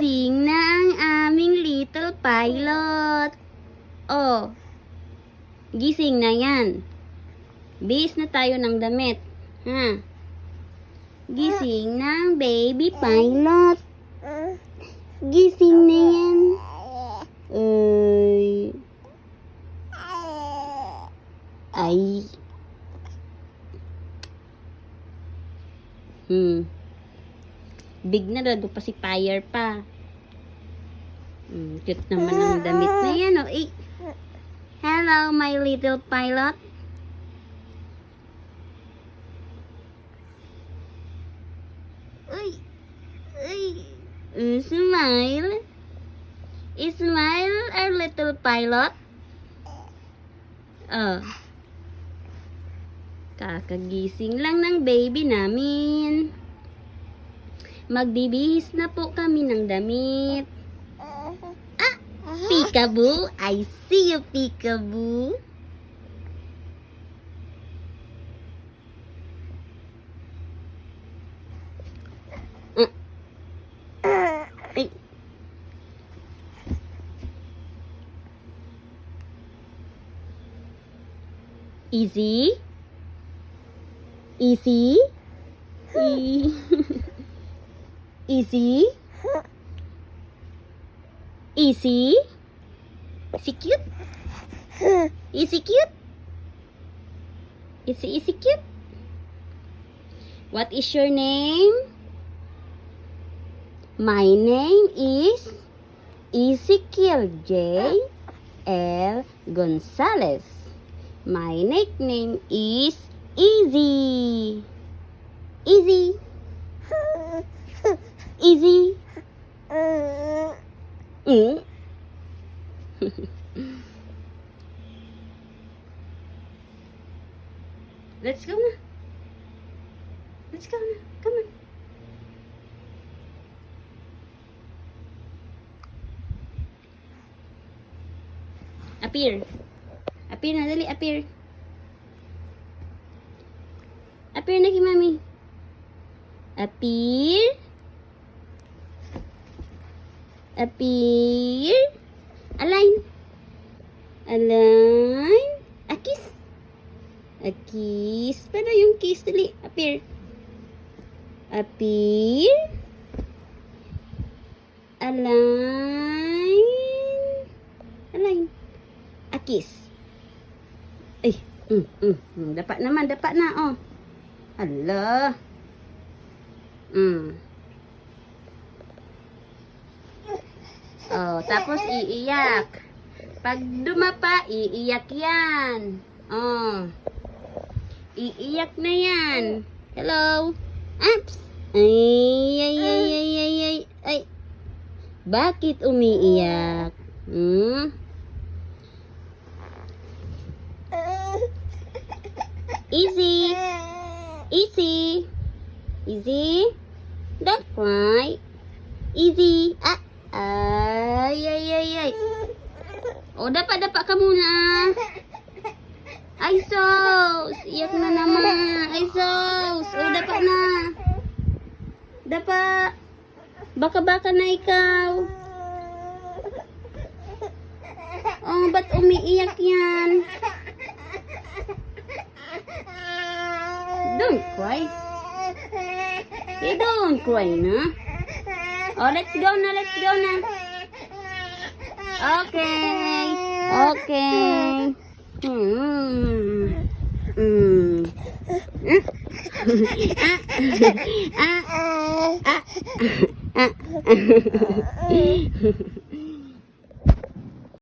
Gising na ang aming little pilot. Oh, gising na yan. Bihis na tayo ng damit. Ha? Gising na ang baby pilot. Gising na yan. Ay. Big na daw pa si Fire pa. Cute naman ang damit na yan. Oh. Eh. Hello, my little pilot. Uy. Uy. Smile. Smile, our little pilot. Oh. Kakagising lang ng baby namin. Magbibihis na po kami ng damit. Ah! Peekaboo! I see you, Peekaboo! Ay. Easy? Easy? Easy? Easy? Easy cute? Easy cute? Easy cute? What is your name? My name is Ezekiel J. L. Gonzalez. My nickname is Easy. Easy. Easy. Let's go na. Let's go na. Come on. Appear. Appear na, dali. Appear. Appear na kay mami. Appear. Appear. Align. Align. A kiss. A kiss. Paano yung kiss? Dali. Appear. Appear. Align. Align. A kiss. Ay. Dapat naman. Dapat na. Oh. Hala. Oh, tapos iiyak. Pag dumapa, iiyak yan. Oh. Iiyak na yan. Hello. Apps. Ay. Bakit umiiyak? Easy. Easy. Easy. Don't cry. Easy. Ay. O, dapat ka muna. Ay, sos. Iyak na naman. Ay, sos. O, dapat na. Dapat. Baka na ikaw. Oh, ba't umiiyak yan? Don't cry. You don't cry na. Oh, let's go na. Okay. Okay.